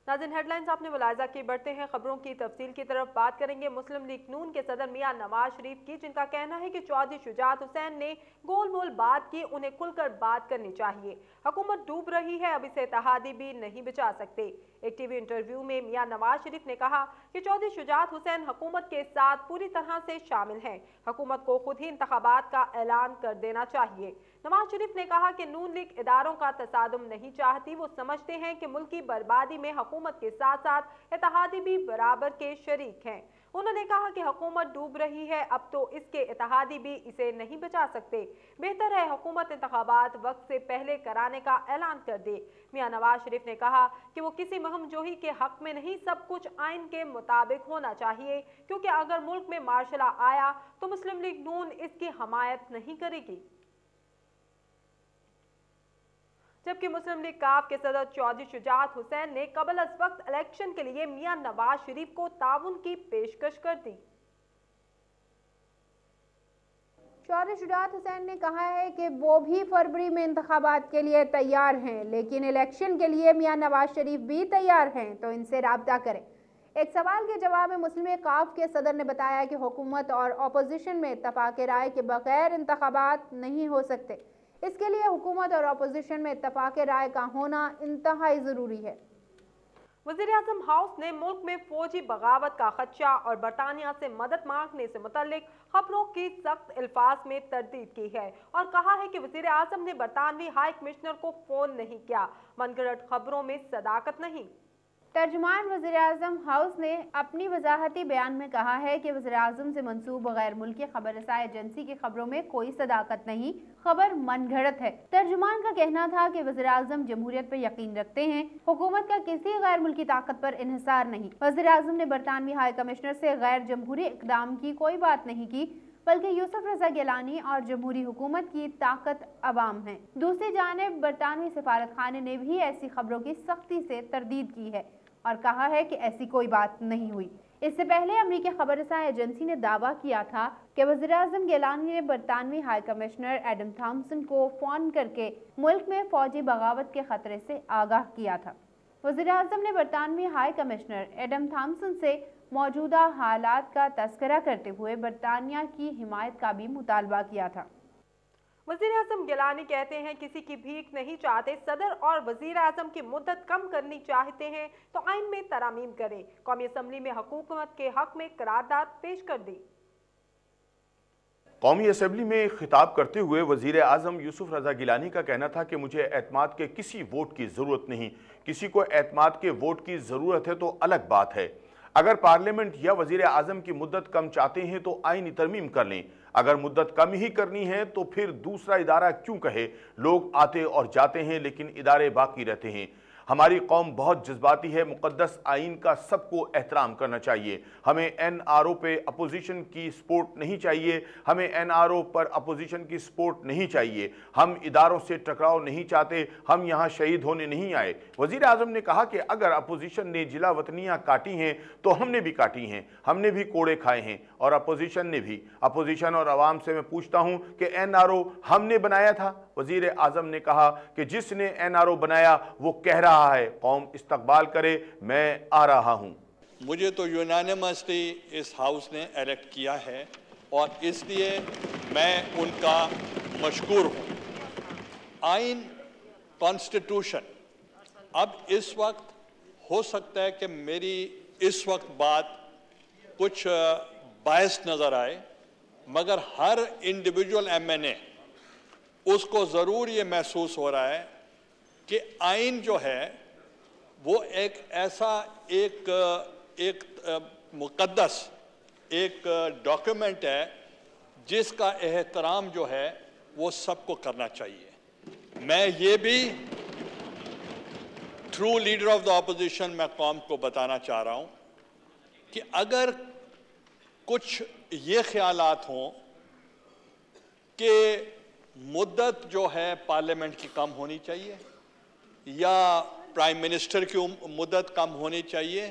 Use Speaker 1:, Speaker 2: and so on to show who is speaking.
Speaker 1: नाज़रीन, हेडलाइंस आपने मुलाहिजा की। बढ़ते हैं खबरों की तफसील की तरफ। बात करेंगे मुस्लिम लीग नून के सदर मियां नवाज शरीफ की, जिनका कहना है कि चौधरी शुजात हुसैन ने गोल मोल बात की, उन्हें खुलकर बात करनी चाहिए। हुकूमत डूब रही है, अब इसे इत्तेहादी भी नहीं बचा सकते। एक टीवी इंटरव्यू में मियां नवाज शरीफ ने कहा कि चौधरी शुजात हुसैन हुकूमत के साथ पूरी तरह से शामिल हैं। हुकूमत को खुद ही इंतखाबात का ऐलान कर देना चाहिए। नवाज शरीफ ने कहा कि नून लीग इदारों का तसादुम नहीं चाहती। वो समझते हैं कि मुल्क की बर्बादी में हुकूमत के साथ साथ इत्तेहादी भी बराबर के शरीक हैं। उन्होंने कहा कि हुकूमत डूब रही है, अब तो इसके इत्तेहादी भी इसे नहीं बचा सकते। बेहतर है हुकूमत इंतखाबात वक्त से पहले कराने का ऐलान कर दे। मियां नवाज शरीफ ने कहा कि वो किसी महम जोही के हक में नहीं, सब कुछ आइन के मुताबिक होना चाहिए, क्योंकि अगर मुल्क में मार्शल लॉ आया तो मुस्लिम लीग नून इसकी हमायत नहीं करेगी। जबकि मुस्लिम लीग काफ के सदर चौधरी शुजात हुसैन ने कबल अज वक्त इलेक्शन के लिए मियां नवाज शरीफ को ताउन की पेशकश कर दी।
Speaker 2: चौधरी शुजात हुसैन ने कहा है कि वो भी फरवरी में इंतखाबात के लिए तैयार हैं, लेकिन इलेक्शन के लिए मियां नवाज शरीफ भी तैयार हैं, तो इनसे राब्ता करें। एक सवाल के जवाब में मुस्लिम लीग काफ के सदर ने बताया कि हुकूमत और अपोजिशन में इत्तफाक राय के बगैर इंतखाबात नहीं हो सकते। इसके लिए हुकूमत और अपोजिशन में इत्तफाक राय का होना इंतहाई ज़रूरी है।
Speaker 1: वज़ीर-ए-आज़म हाउस ने मुल्क में फौजी बगावत का खदशा और बरतानिया से मदद मांगने से मुतल्लिक खबरों की सख्त अल्फाज में तरदीद की है और कहा है कि वज़ीर-ए-आज़म ने बरतानवी हाई कमिश्नर को फ़ोन नहीं किया। मनगढ़ंत खबरों में सदाकत नहीं।
Speaker 2: तर्जुमान वज़ीर-ए-आज़म हाउस ने अपनी वजाहती बयान में कहा है कि वज़ीर-ए-आज़म से मंसूब गैर मुल्की खबरसां एजेंसी की खबरों में कोई सदाकत नहीं, खबर मनगढ़ंत है। तर्जुमान का कहना था कि वज़ीर-ए-आज़म जमहूरियत पर यकीन रखते हैं, हुकूमत का किसी गैर मुल्की ताकत पर इन्हिसार नहीं। वज़ीर-ए-आज़म ने बरतानवी हाई कमिश्नर से गैर जमहूरी इक़दाम की कोई बात नहीं की, बल्कि यूसुफ रजा गिलानी और जमहूरी हुकूमत की ताकत अवाम है। दूसरी जानिब बरतानवी सफारत खाने ने भी ऐसी खबरों की सख्ती से तरदीद की है और कहा है कि ऐसी कोई बात नहीं हुई। इससे पहले अमरीकी खबरसां एजेंसी ने दावा किया था कि वज़ीर-ए-आज़म गिलानी ने बरतानवी हाई कमिश्नर एडम थॉम्सन को फ़ोन करके मुल्क में फ़ौजी बगावत के खतरे से आगाह किया था। वज़ीर-ए-आज़म ने बरतानवी हाई कमिश्नर एडम थॉम्सन से मौजूदा हालात का तस्करा करते हुए बरतानिया की हिमायत का भी मुतालबा किया था।
Speaker 1: वज़ीर-ए-आज़म गिलानी कहते हैं किसी की भीख नहीं चाहते। सदर और वज़ीर-ए-आज़म की मुद्दत कम करनी चाहते हैं तो आइन में तरामीम करें। कौमी असम्बली में हुकूमत के हक में करारदाद पेश कर दी।
Speaker 3: कौमी असम्बली में खिताब करते हुए वज़ीर आज़म यूसुफ रज़ा गिलानी का कहना था कि मुझे एतमाद के किसी वोट की ज़रूरत नहीं। किसी को एतमाद के वोट की ज़रूरत है तो अलग बात है। अगर पार्लियामेंट या वज़ीर आज़म की मुद्दत कम चाहते हैं तो आईनी तरमीम कर लें। अगर मुद्दत कम ही करनी है तो फिर दूसरा इदारा क्यों कहे। लोग आते और जाते हैं लेकिन इदारे बाकी रहते हैं। हमारी कौम बहुत जज्बाती है। मुक़द्दस आइन का सबको एहतराम करना चाहिए। हमें NRO पे अपोजिशन की सपोर्ट नहीं चाहिए। हमें NRO पर अपोजिशन की सपोर्ट नहीं चाहिए। हम इदारों से टकराव नहीं चाहते। हम यहाँ शहीद होने नहीं आए। वज़ीर आज़म ने कहा कि अगर अपोजिशन ने जिला वतनियाँ काटी हैं तो हमने भी काटी हैं, हमने भी कोड़े खाए हैं और अपोजिशन ने भी। अपोजिशन और आवाम से मैं पूछता हूँ कि NRO हमने बनाया था? वज़ीर आज़म ने कहा कि जिसने NRO बनाया वो कह रहा है कौम इस्तकबाल करे, मैं आ रहा हूं।
Speaker 4: मुझे तो यूनानिमसली इस हाउस ने इलेक्ट किया है और इसलिए मैं उनका मशकूर हूं। आइन, कॉन्स्टिट्यूशन, अब इस वक्त हो सकता है कि मेरी इस वक्त बात कुछ बायस नजर आए, मगर हर इंडिविजुअल MNA उसको ज़रूर ये महसूस हो रहा है कि आइन जो है वो एक ऐसा एक मुक़द्दस एक डॉक्यूमेंट है जिसका एहतराम जो है वो सबको करना चाहिए। मैं ये भी through leader of the opposition मैं कौम को बताना चाह रहा हूँ कि अगर कुछ ये ख्यालात हों कि मुद्दत जो है पार्लियामेंट की कम होनी चाहिए या प्राइम मिनिस्टर की मुद्दत कम होनी चाहिए,